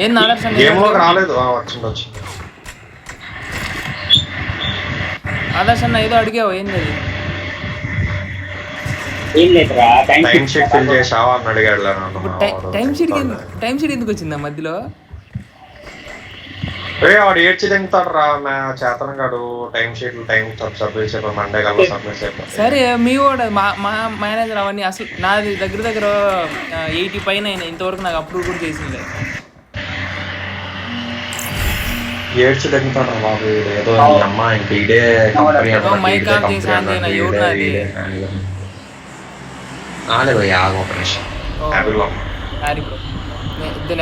ఏంది ఆదర్శం రాలేదు. వచ్చింది. ఆదర్శన్న ఏదో అడిగావు, ఏంది అది? టైం షీట్ ఫిల్ చేసావా అని అడిగాడు. టైం షీట్ ఎందుకు వచ్చిందా మధ్యలో? వాడు ఏడ్చి తింటాడు రా చేతనం గాడు. టైం షీట్లు టైం సబ్మిట్ చేయడం మండే కల్లా సబ్మిట్ చేయడం. సరే మీ వాడు మా మేనేజర్ అవన్నీ అసలు నాది దగ్గర 80 పైన ఇంతవరకు నాకు అప్రూవ్ కూడా చేసింది. ఏడ్చి తింటాడు బాబు. ఏదో అమ్మ ఇంక ఇదే మైక్ ఆఫ్ చేసి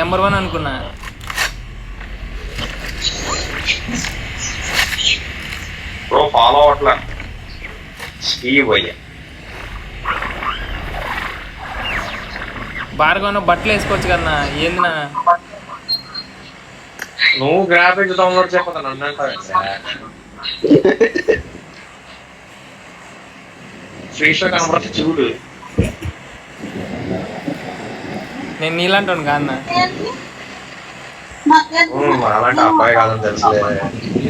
నెంబర్ 1 అనుకున్నా. బ్రో ఫాలో అవట్లా భార్గవ్ బట్టలు వేసుకోవచ్చు కన్నా. ఏంది నా నువ్వు గ్రాఫిక్స్ డౌన్లోడ్ చేయకపోతే నన్ను అంటావు. శ్రీష కనబడి చూడు. నేను నీలాంటి కాదన్నా. అలాంటి అబ్బాయి కాదని తెలుసు.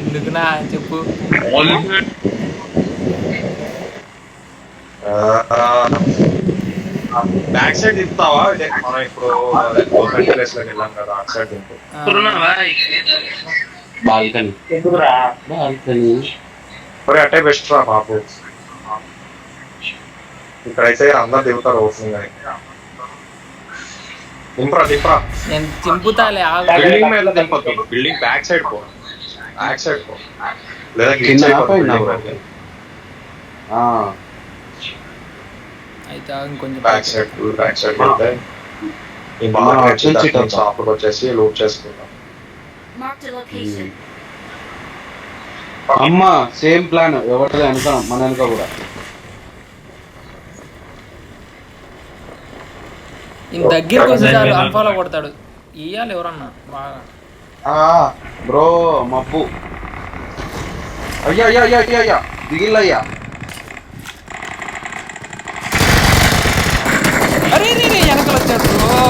ఎందుకునా చెప్పు. బ్యాక్ సైడ్ తిప్పుతావా? మనం ఇప్పుడు గవర్నమెంట్ ప్లేస్ లోకి వెళ్ళాం కదా, అటు సైడ్ తింపు. అట్టే బెస్ట్ రా బాబు. ఇక్కడైతే అందరు దిగుతారు ఓపెనింగ్ అని. దింపరా నేను దింపుతాలే. బిల్డింగ్ మీద దింపొద్దు. బిల్డింగ్ బ్యాక్ సైడ్ పో. లేదా అయితే ఇంకొంచెం బ్యాక్ సైడ్ వెళ్తే ఈ షాప్కి వచ్చేసి లూట్ చేసుకుంటాం. అమ్మ సేమ్ ప్లాన్ ఎవరిది అనుకున్నాం. మన వెనుక కూడా దగ్గరకు వస్తే చాలు అన్ఫాలో కొడతాడు. ఇయ్యాలి ఎవరన్నా బాగా. బ్రో మబ్బు. అయ్యా దిగిల్లయ్యా. అరే వెనకలు వచ్చాడు బ్రో.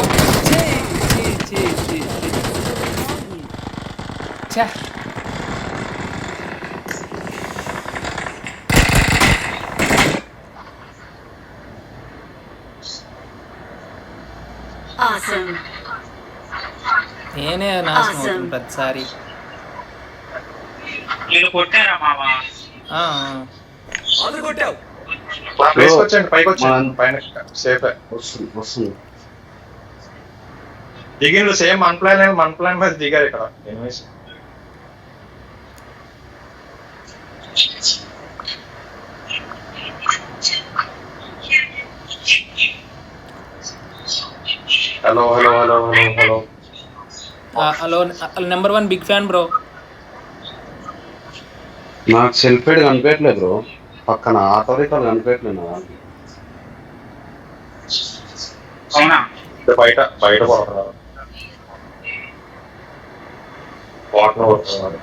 నేనే నాశనం అవుతుంది ప్రతిసారి. దిగిండు సేమ్ మన ప్లాన్ మీద దిగారు ఇక్కడ. Hello number 1 big fan bro. నాకు సెల్ఫ్ హెడ్ కనిపించట్లేదు బ్రో. పక్కన ఆటో రికార్డ్ కనిపించట్లేదు. బయట కొడుతున్నారు. వాటర్ కొడుతున్నారు.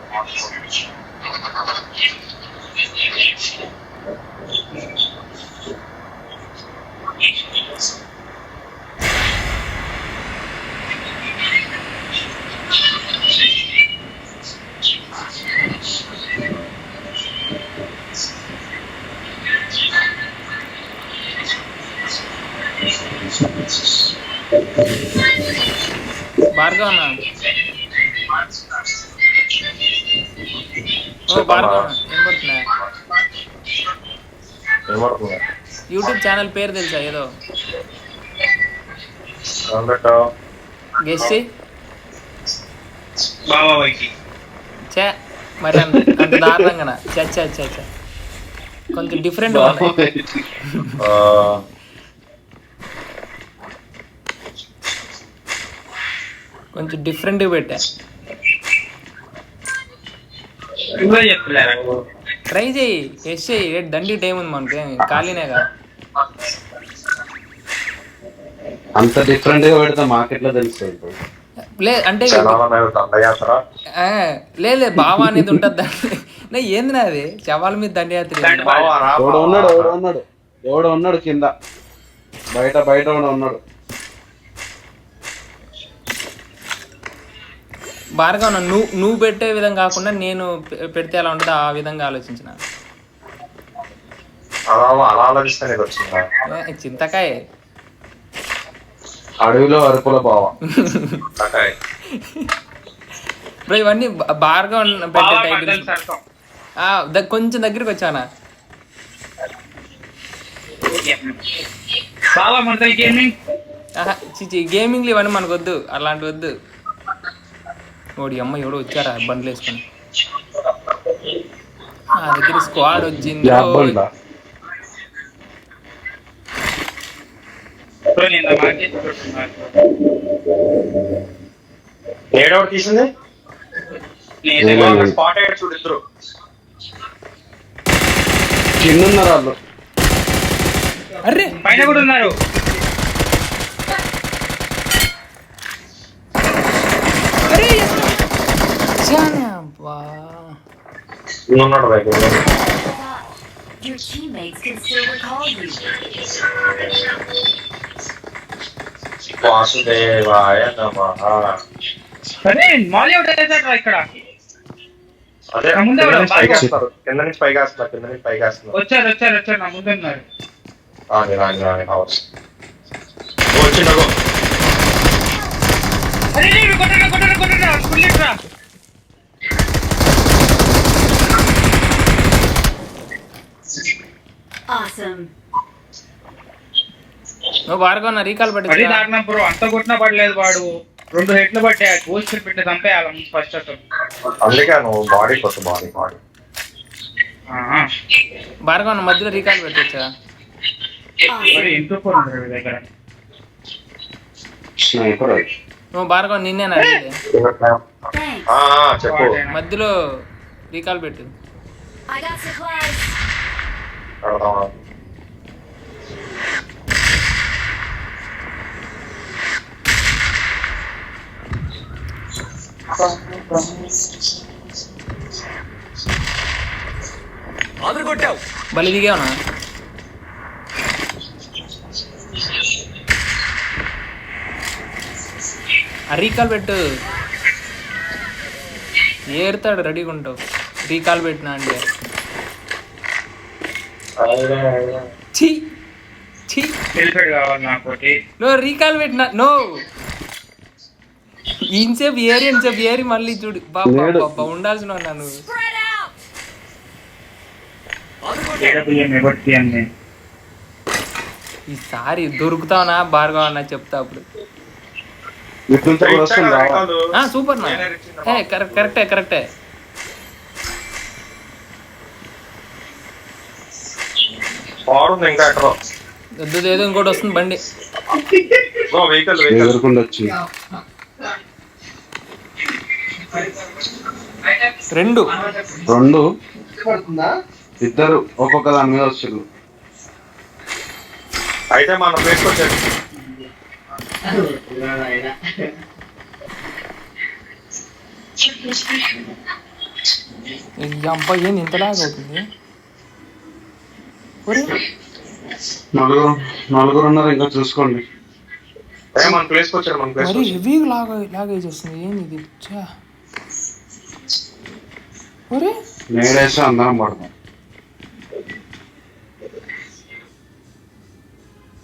భార్గవ్ అన్న యూట్యూబ్ ఛానల్ పేరు తెలుసా? ఏదో గెస్ట్ చే మరి అంత దారుణంగా చ కొంచెం డిఫరెంట్. కొంచెం డిఫరెంట్ పెట్టా. ట్రై చేయి, టెస్ట్ చేయి. దండి టైం ఉంది మనకి, ఖాళీనేగా. అంత డిఫరెంట్ గా పెడతా మాకెట్లా తెలుస్తుంది? లేదు అంటే లేదు బావా అనేది ఉంటుంది. ఏంది నాది శవాల మీద దండయాత్ర. ఎవడో ఉన్నాడు కింద, బయట ఉన్నాడు. భార్గవ్ నువ్వు పెట్టే విధంగా కాకుండా నేను పెడితే ఎలా ఉంటుందో ఆ విధంగా ఆలోచించిన. అలా ఆలోచిస్తే నీకు వచ్చిందా? చింతకాయ అడవిలో అరుపుల బావ. బ్రో ఇవన్నీ భార్గవ్ పెట్టే టైటిల్స్. కొంచెం దగ్గరికి వచ్చానా? చిచి గేమింగ్లు ఇవన్నీ మనకు వద్దు, అలాంటి వద్దు. ఓడి అమ్మ ఎవడో వచ్చారా బండ్లు వేసుకొని. నా దగ్గర స్క్వాడ్ వచ్చింది. ఏడోటి తీసింది స్పాట్ అయ్యాడు చూడు ఇద్దరు చిన్నున్నారు వాళ్ళు. అరే పైన కూడా ఉన్నారు. ఉన్నాడు దగ్గర. Your teammates can still recall you. వాసుదేవాయ నమః. అరే మాలి అవుట్ అయ్యారా ఇక్కడ? అదే ముందే పైకి వస్తారు, కింద నుంచి పైకి వస్తున్నారు, కింద నుంచి పైకి వస్తున్నారు. వచ్చారు నా ముందు ఉన్నారు. రాని హౌస్ వచ్చిండో. అరే కొట్టరా కుల్లిట్రా. Awesome. నువ్వు భార్గవ్ రీకాల్ అది పట్టి దాటినా బ్రో, అంత కొట్టినా పడలేదు. వాడు 2 హెడ్లు పట్టే పోస్టర్ పెట్టి చంపేయాలి ఫస్ట్ అసలు. అందుకే నువ్వు బాడీ కొట్టు, బాడీ భార్గవ్ మధ్యలో రీకాల్ పెట్టొచ్చా? మరి ఇంట్లో పోరు దగ్గర స్నైపర్. నువ్వు భార్గవ్ నిన్నే అడిగితే Thanks. చెప్పు. మధ్యలో రీకాల్ పెట్టు. I got supplies. బలి దిగావునా? రీకాల్ పెట్టు. ఏరుతాడు రెడీగా ఉంటావు. రీకాల్ పెట్టినా అంటే తెలిసాడు కావాలి నాకు. నో రీకాల్ పెట్టినా నో. ఇంసేపు ఏరి మళ్ళీ చూడు. బాబా ఉండాల్సిన నువ్వు. Spread out. ఈసారి దొరుకుతావునా భార్గవ్ అన్న చెప్తా అప్పుడు. సూపర్ నా కరెక్టే. ఇంకా ఎక్కడ ఏదో ఇంకోటి వస్తుంది బండి. వెహికల్ ఎదురుకుండా వచ్చింది. 2 ఇద్దరు ఒక్కొక్క దాని మీద వచ్చారు. అయితే మన ప్లేస్ వచ్చాడు. అబ్బాయి ఏంది ఇంతలాగా అవుతుంది? నలుగురు ఉన్నారు, ఇంకా చూసుకోండి. మన ప్లేస్ వచ్చాడు, మన ప్లేస్ మరి హెవీ లాగేజ్ వస్తుంది. ఏంది ఇది? నేడేస్తే అందరం పడతాం.